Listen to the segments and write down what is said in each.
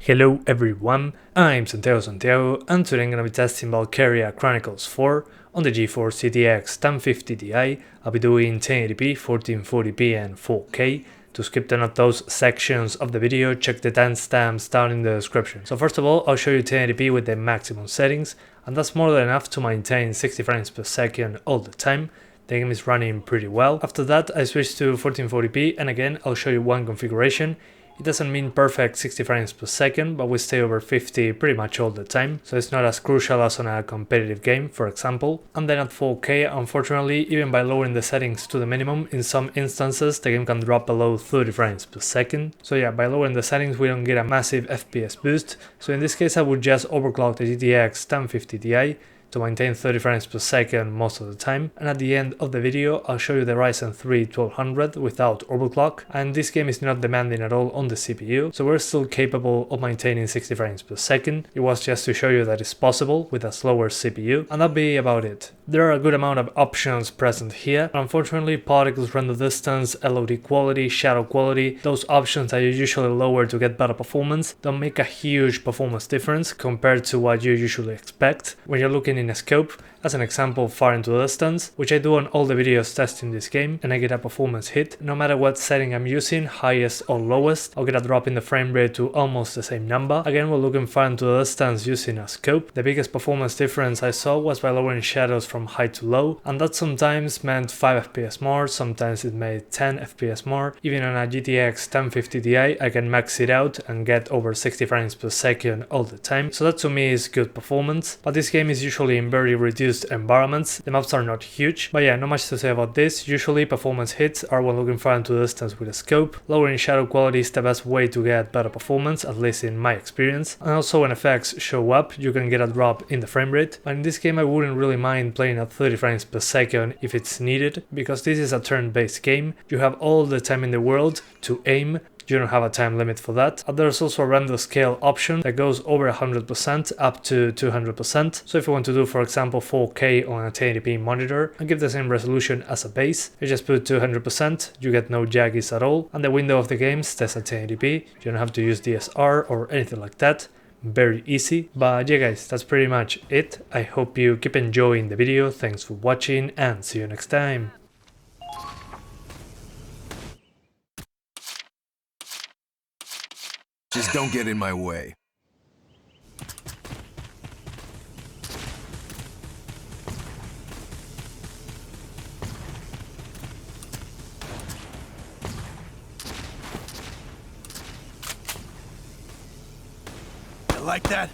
Hello everyone, I'm Santiago and today I'm going to be testing Valkyria Chronicles 4 on the GeForce GTX 1050 Ti. I'll be doing 1080p, 1440p and 4K. To skip none of those sections of the video, check the timestamps down in the description. So first of all, I'll show you 1080p with the maximum settings, and that's more than enough to maintain 60 frames per second all the time. The game is running pretty well. After that, I switched to 1440p, and again, I'll show you one configuration. It doesn't mean perfect 60 frames per second, but we stay over 50 pretty much all the time, so it's not as crucial as on a competitive game, for example. And then at 4K, unfortunately, even by lowering the settings to the minimum, in some instances the game can drop below 30 frames per second. So yeah, by lowering the settings we don't get a massive FPS boost, so in this case I would just overclock the GTX 1050 Ti to maintain 30 frames per second most of the time, and at the end of the video I'll show you the Ryzen 3 1200 without overclock, and this game is not demanding at all on the CPU, so we're still capable of maintaining 60 frames per second. It was just to show you that it's possible with a slower CPU, and that'll be about it. There are a good amount of options present here, but unfortunately particles, render distance, LOD quality, shadow quality, those options that you usually lower to get better performance, don't make a huge performance difference compared to what you usually expect when you're looking in a scope. As an example, far into the distance, which I do on all the videos testing this game, and I get a performance hit. No matter what setting I'm using, highest or lowest, I'll get a drop in the frame rate to almost the same number. Again, we're looking far into the distance using a scope. The biggest performance difference I saw was by lowering shadows from high to low, and that sometimes meant 5 FPS more, sometimes it made 10 FPS more. Even on a GTX 1050 Ti, I can max it out and get over 60 frames per second all the time, so that to me is good performance. But this game is usually in very reduced environments, the maps are not huge, but yeah, not much to say about this. Usually performance hits are when looking far into the distance with a scope. Lowering shadow quality is the best way to get better performance, at least in my experience, and also when effects show up you can get a drop in the frame rate. And in this game I wouldn't really mind playing at 30 frames per second if it's needed, because this is a turn-based game. You have all the time in the world to aim. You don't have a time limit for that. There's also a render scale option that goes over 100% up to 200%. So if you want to do, for example, 4K on a 1080p monitor and give the same resolution as a base, you just put 200%, you get no jaggies at all, and the window of the game stays at 1080p. You don't have to use DSR or anything like that. Very easy. But yeah guys, that's pretty much it. I hope you keep enjoying the video. Thanks for watching and see you next time. Just don't get in my way. You like that?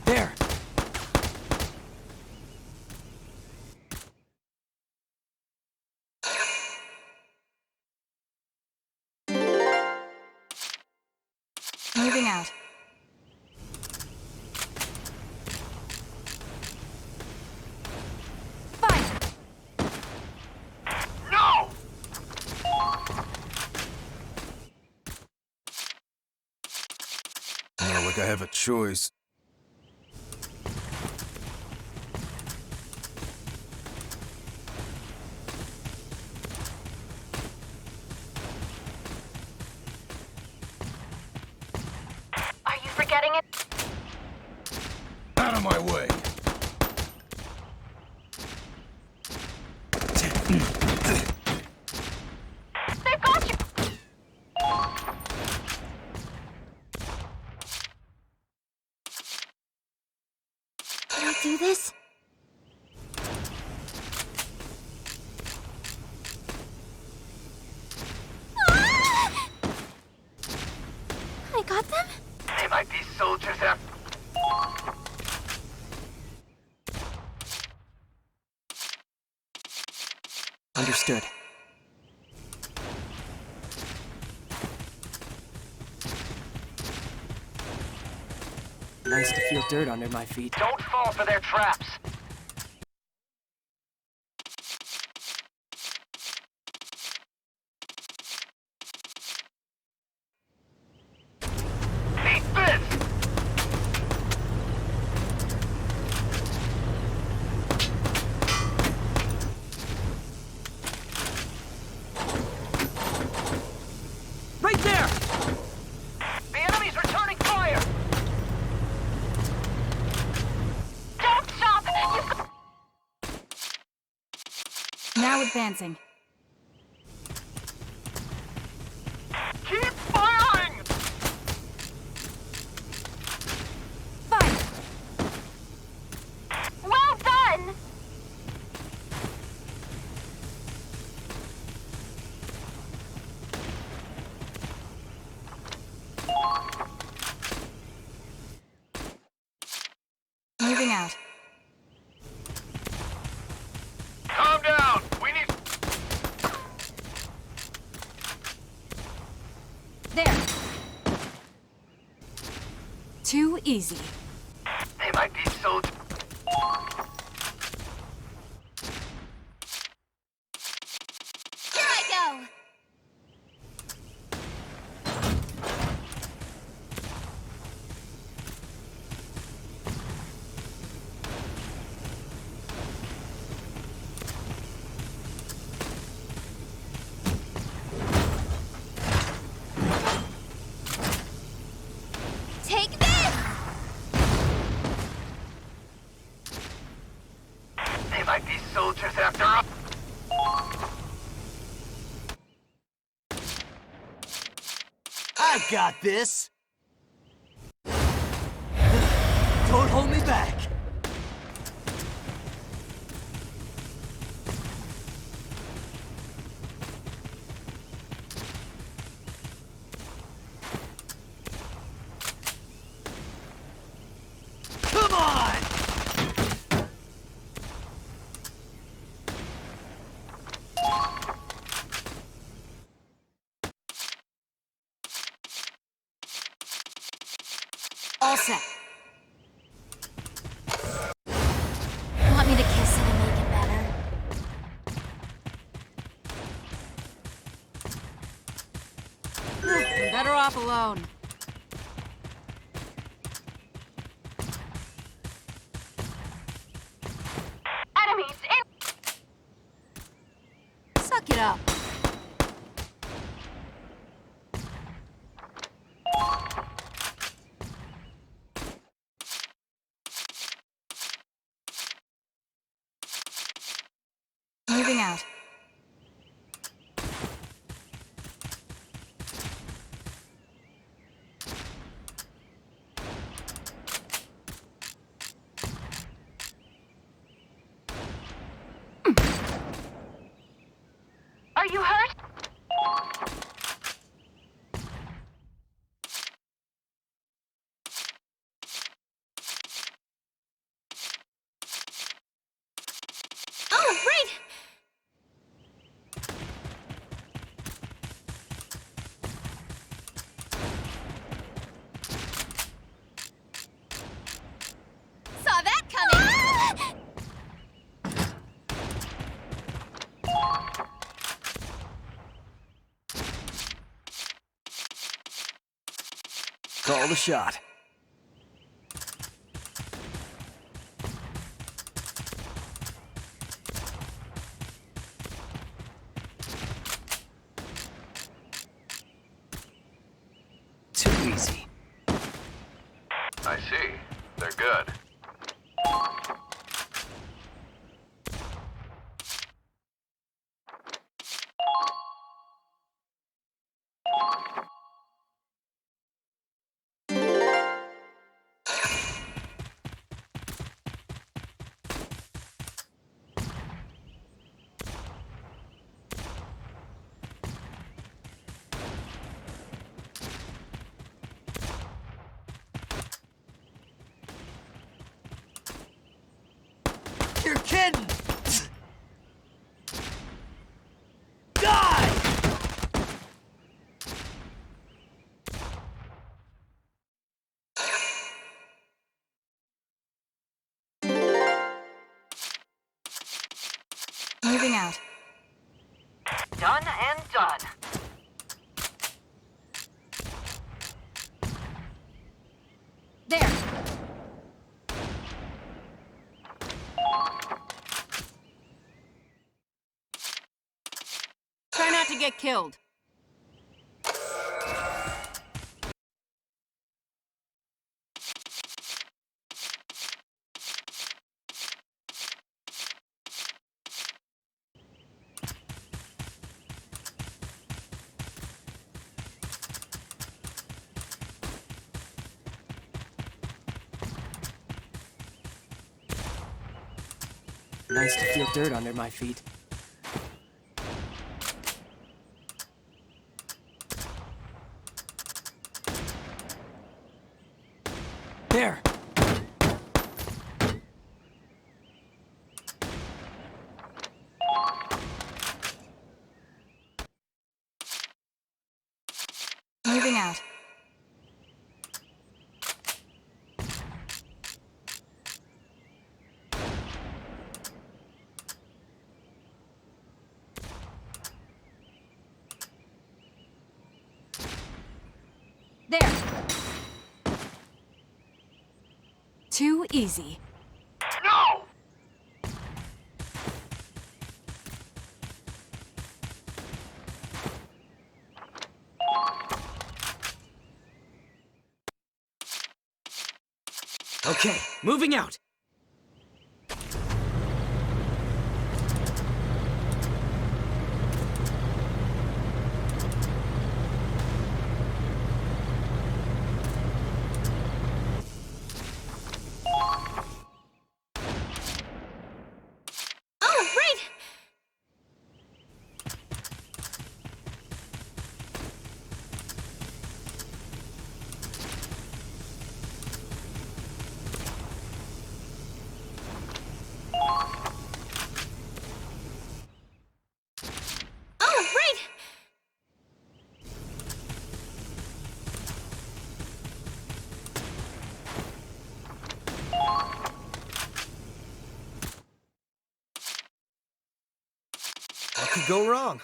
There. Moving out. Fire! No! Not like I have a choice. Are you forgetting it? Out of my way. They've got you! Can I do this? I got them? They might be soldiers after Understood. Nice to feel dirt under my feet. Don't fall for their traps. Eat this! Right there! The enemy's returning fire! Don't stop! Now advancing. Keep firing! Fire! Well done! Moving out. Calm down! We need... There. Too easy. They might be soldiers. Here I go! Take this! They might be soldiers after all. I got this! Don't hold me back! Come on! All set. Want me to kiss it and make it better? I'm better off alone. Enemies in... Suck it up. Moving out. Are you hurt? Oh, right! Saw that coming! Call the shot. Too easy. I see. They're good. You're kidding! Moving out. Done and done. There. Try not to get killed. Nice to feel dirt under my feet. There! Moving out. There. Too easy. No! Okay, moving out! Oh, right! Oh, right! What could go wrong?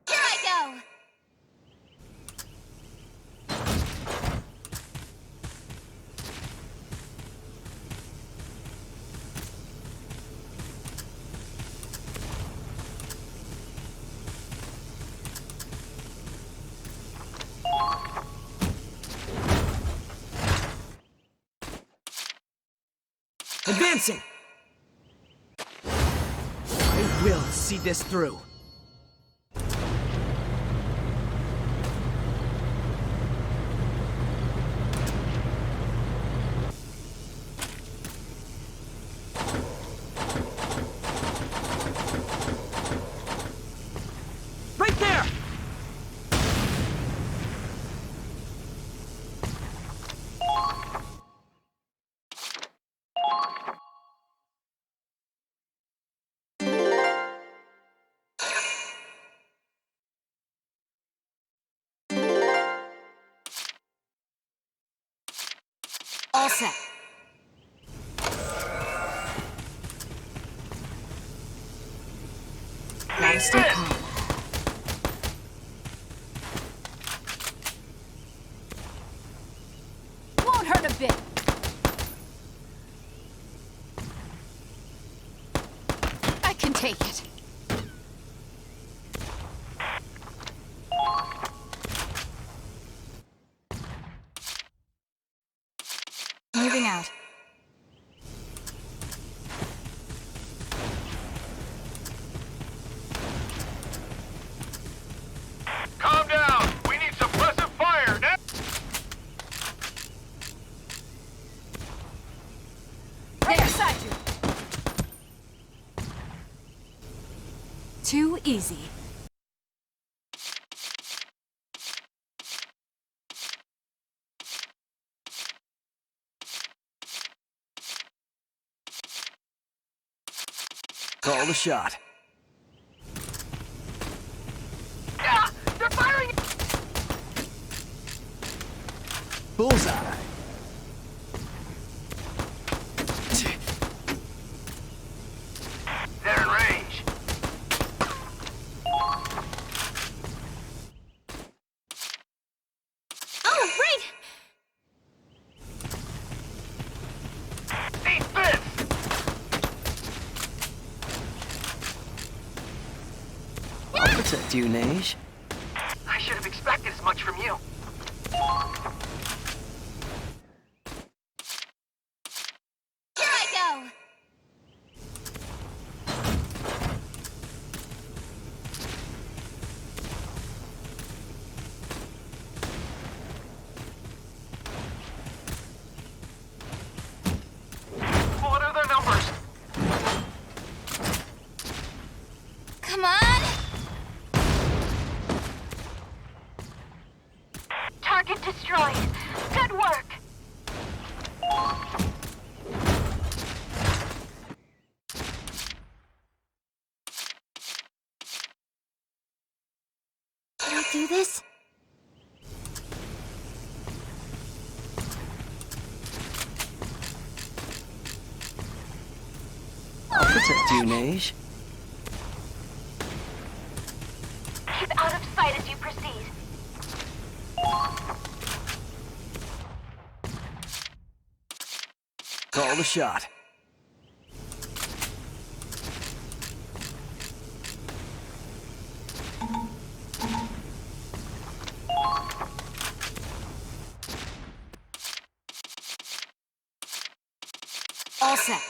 Here I go! Advancing! I will see this through. Right there! All set. Gotta stay calm. Won't hurt a bit. I can take it. Moving out. Calm down! We need suppressive fire now! Right beside you. Too easy. Call the shot. Ah, they're firing! Bullseye. They're in range. Oh, right! Eat this! I'll protect you, Neige. I should have expected as much from you. Here I go! What are their numbers? Come on! Target destroyed. Good work. Can I do this? I'll protect you, Neige. Keep out of sight as you proceed. Call the shot. All set.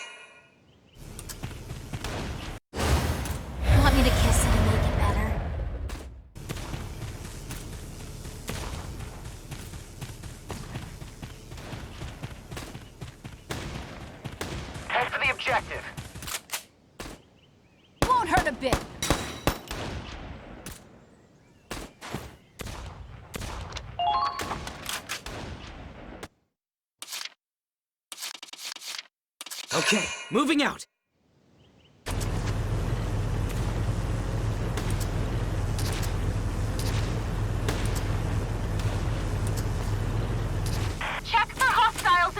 Want me to kiss it and make it better? Head for the objective. Won't hurt a bit. Okay, moving out.